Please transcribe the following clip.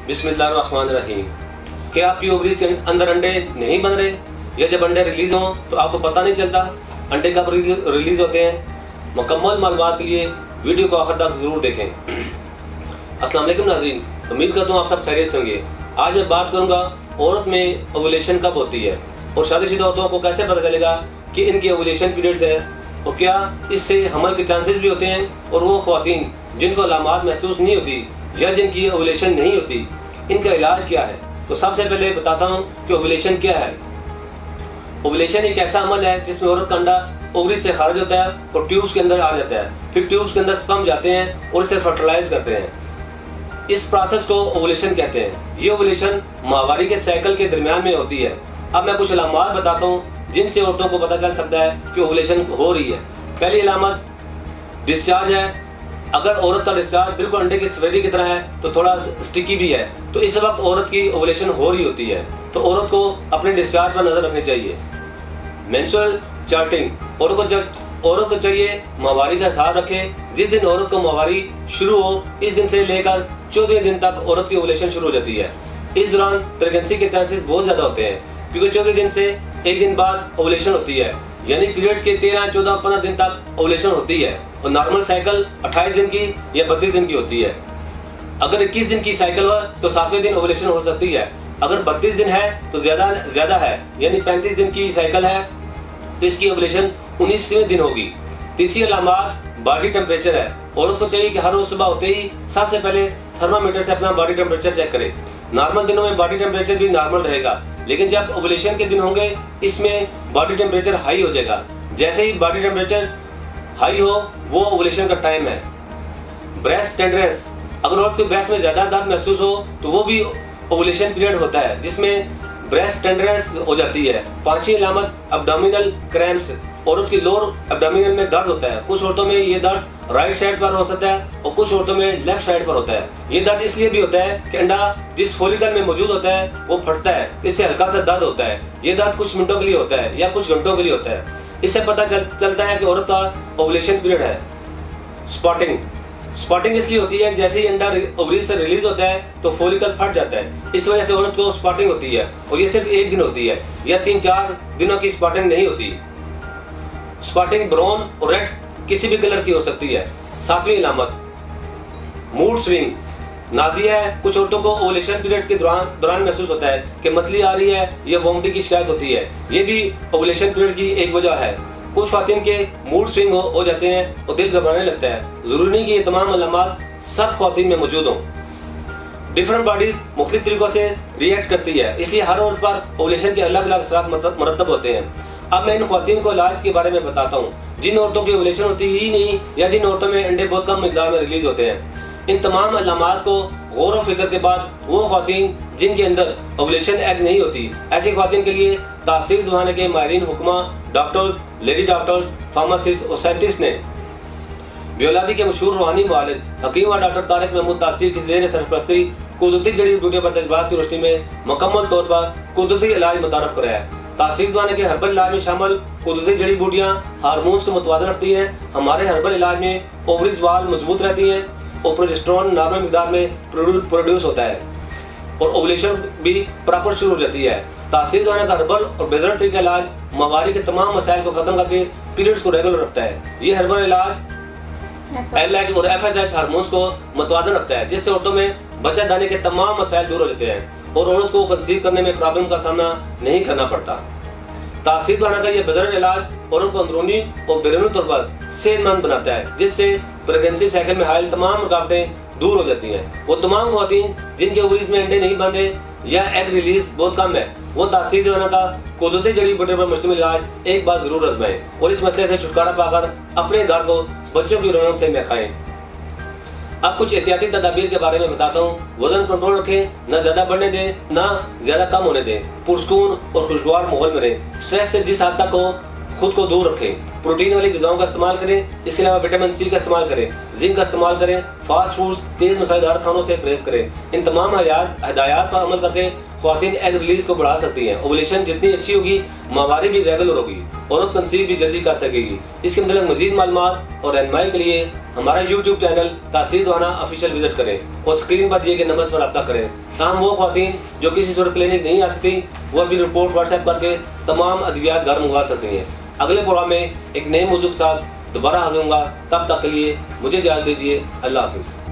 बिस्मिल्लाहिर्रहमानिर्रहीम। क्या आपकी ओवरीज के अंदर अंडे नहीं बन रहे, या जब अंडे रिलीज हों तो आपको पता नहीं चलता अंडे कब रिलीज होते हैं? मुकम्मल मालूमात के लिए वीडियो को आखिर तक ज़रूर देखें। अस्सलाम वालेकुम नाज़रीन, उम्मीद करता हूँ आप सब खैरियत से होंगे। आज मैं बात करूँगा औरत में ओवुलेशन कब होती है और शादीशुदा औरतों को कैसे पता चलेगा कि इनकी ओवुलेशन पीरियड्स है, और क्या इससे हमल के चांसेस भी होते हैं। और वो ख़वातीन जिनको अलामात महसूस नहीं होती या जिनकी ओवुलेशन नहीं होती, इनका इलाज क्या है। तो सबसे पहले बताता हूँ कि ओवुलेशन क्या है। ओवुलेशन एक ऐसा अमल है जिसमें औरत का अंडा ओवरी से खारिज होता है और ट्यूब्स के अंदर आ जाता है, फिर ट्यूब्स के अंदर स्पर्म जाते हैं और इसे फर्टिलाइज करते हैं। इस प्रोसेस को ओवुलेशन कहते हैं। ये ओवुलेशन माहवारी के साइकिल के दरमियान में होती है। अब मैं कुछ अलामात बताता हूँ जिनसे औरतों को पता चल सकता है कि ओवुलेशन हो रही है। पहली अलामत डिस्चार्ज है। अगर औरत का डिस्चार्ज बिल्कुल अंडे की सफेदी की तरह है तो थोड़ा स्टिकी भी है, तो इस वक्त औरत की ओवुलेशन हो रही होती है। तो औरत को अपने डिस्चार्ज पर नजर रखनी चाहिए। मेंस्ट्रुअल चार्टिंग, औरत को चाहिए माहवारी का हिसाब रखे। जिस दिन औरत को माहवारी शुरू हो, इस दिन से लेकर 14वें दिन तक औरत की ओवुलेशन शुरू हो जाती है। इस दौरान प्रेगनेंसी के चांसेस बहुत ज्यादा होते हैं, क्योंकि 14वें दिन से एक दिन बाद ओवुलेशन होती है, यानी पीरियड्स के 13, 14, 15 दिन तक ओवुलेशन होती है। और नॉर्मल साइकिल 28 दिन की या 32 दिन की होती है। अगर 21 दिन की साइकिल हो तो 7वें दिन ओवुलेशन हो सकती है। अगर 32 दिन है तो ज्यादा है, यानी 35 दिन की साइकिल है तो इसकी ओवुलेशन 19वें दिन होगी। तीसरी अलामत बॉडी टेम्परेचर है। औरत को चाहिए कि हर रोज सुबह होते ही सबसे पहले थर्मामीटर से अपना बॉडी टेम्परेचर चेक करे। नॉर्मल दिनों में बॉडी टेम्परेचर भी नॉर्मल रहेगा, लेकिन जब ओवुलेशन के दिन होंगे इसमें बॉडी टेम्परेचर हाई हो जाएगा। जैसे ही बॉडी टेम्परेचर हाई हो वो ओवुलेशन का टाइम है। ब्रेस्ट टेंडरनेस, अगर औरत के ब्रेस्ट में ज्यादा दर्द महसूस हो तो वो भी ओवुलेशन पीरियड होता है, जिसमें ब्रेस्ट टेंडरनेस हो जाती है। पांचवी अलामत एब्डोमिनल क्रैम्प्स, औरत की लोअर एब्डोमिनल में दर्द होता है। कुछ औरतों में ये दर्द राइट साइड पर हो सकता है और कुछ औरतों में लेफ्ट साइड पर होता है। ये दर्द इसलिए भी होता है कि अंडा जिस फोलिकल में मौजूद होता है वो फटता है, इससे हल्का सा दर्द होता है। ये दर्द कुछ मिनटों के लिए होता है या कुछ घंटों के लिए होता है। इससे पता चलता है कि औरत का ओवुलेशन पीरियड है। स्पॉटिंग इसलिए होती है कि जैसे ही अंडा ओवरी से रिलीज होता है तो फोलिकल फट जाता है, इस वजह से औरत को स्पॉटिंग होती है। और ये सिर्फ एक दिन होती है या 3-4 दिनों की स्पॉटिंग नहीं होती। स्पॉटिंग ब्राउन और रेड किसी भी कलर की हो सकती है। सातवीं अलामत मूड स्विंग, नाज़िया है। कुछ औरतों को ओवुलेशन पीरियड के दौरान महसूस होता है कि मतली आ रही है या वोमिटिंग की शिकायत होती है। ये भी ओवुलेशन पीरियड की एक वजह है। कुछ ख़वातीन के मूड स्विंग हो जाते हैं और दिल घबराने लगता है। जरूरी नहीं कि ये तमाम अलामात सब ख़वातीन में मौजूद हों। डिफरेंट बॉडीज मुख्तलिफ तरीकों से रिएक्ट करती है, इसलिए हर औरत पर ओवुलेशन के अलग अलग असरात मरतब होते हैं। अब मैं इन ख़वातीन को इलाज के बारे में बताता हूँ जिन औरतों की ओवुलेशन होती ही नहीं या जिन औरतों में अंडे बहुत कम मिकदार में रिलीज होते हैं। इन तमाम अलामात को गौर व फिक्र के बाद वो ख़वातीन जिनके अंदर ओवुलेशन एग नहीं होती, ऐसी ख़वातीन के लिए तासीर दिवाने के माहिरीन हुक्मा, डॉक्टर्स, लेडी डॉक्टर्स, फार्मासिस्ट और साइंटिस्ट ने बियोलॉजी के मशहूर रूहानी मुआलिज हकीम और डॉक्टर तारिक महमूद तासीर की ज़ेर सरपरस्ती कुदरती जड़ी बूटियों पर तजर्बात की रोशनी में मुकम्मल तौर पर कुदरती इलाज मुतारफ कराया है। तासीर दिवाने के हर्बल इलाज में शामिल कुदरती जड़ी बूटियाँ हार्मोन्स को मुतवाज़न रखती हैं। हमारे हर्बल इलाज में ओवरीज वाल मजबूत रहती हैं और प्रोजेस्टेरोन नॉर्मल मिकदार में प्रोड्यूस होता है और ओवुलेशन भी प्रॉपर शुरू हो जाती है। तासीर दिवाने का हर्बल और बेजर तरीका इलाज माहवारी के तमाम मसाइल को खत्म करके पीरियड्स को रेगुलर रखता है। ये हर्बल इलाज LH और FSH हार्मोन्स को मुतवाज़न रखता है, जिससे औरतों में बच्चा दाने के तमाम मसाइल दूर हो जाते हैं और औरत को कंसीव करने में प्रॉब्लम का सामना नहीं करना पड़ता। तासीर दिवाना का यह बेजर इलाज औरत को अंदरूनी और बैरूनी तौर पर सेहतमंद बनाता है, जिससे प्रेगनेंसी साइकिल में हायल तमाम रुकावटें दूर हो जाती हैं। वो तमाम ख़वातीन जिनके ओवरीज में अंडे नहीं बंधे या एग रिलीज बहुत कम है, वो तासीर दिवाना का कुदरती जड़ी बूटियों पर मुश्तमिल इलाज एक बार जरूर आजमाएं और इस मसले से छुटकारा पाकर अपने घर को बच्चों की रौनक से महकाएं। अब कुछ एहतियाती तदाबीर के बारे में बताता हूँ। वजन कंट्रोल रखें, न ज्यादा बढ़ने दें न ज्यादा कम होने दें। पुरसकून और खुशगवार माहौल में रहें। स्ट्रेस से जिस हद तक हो खुद को दूर रखें। प्रोटीन वाली ग़िज़ाओं का इस्तेमाल करें। इसके अलावा विटामिन C का इस्तेमाल करें, जिंक का इस्तेमाल करें। फास्ट फूड्स, तेज मसालेदार खानों से परहेज करें। इन तमाम हिदायत पर अमल करके ख्वातीन एग रिलीज को बढ़ा सकती हैं। ओवुलेशन जितनी अच्छी होगी, माहवारी भी रेगुलर होगी, औरत कंसीव भी जल्दी कर सकेगी। इसके मतलब मजीद मालूमात और रहनुमाई के लिए हमारा यूट्यूब चैनल तासीर राना ऑफिशियल विजिट करें और स्क्रीन पर दिए गए नंबर पर रब्ता करें। ताहम वो ख्वातीन जो किसी सूरत क्लिनिक नहीं आ सकती, वो अपनी रिपोर्ट व्हाट्सएप करके तमाम अद्वियात घर मंगवा सकती हैं। अगले प्रोग्राम में एक नए मौजूद के साथ दोबारा हाजिर होऊंगा। तब तक के लिए मुझे इजाज़त दीजिए। अल्लाह हाफिज़।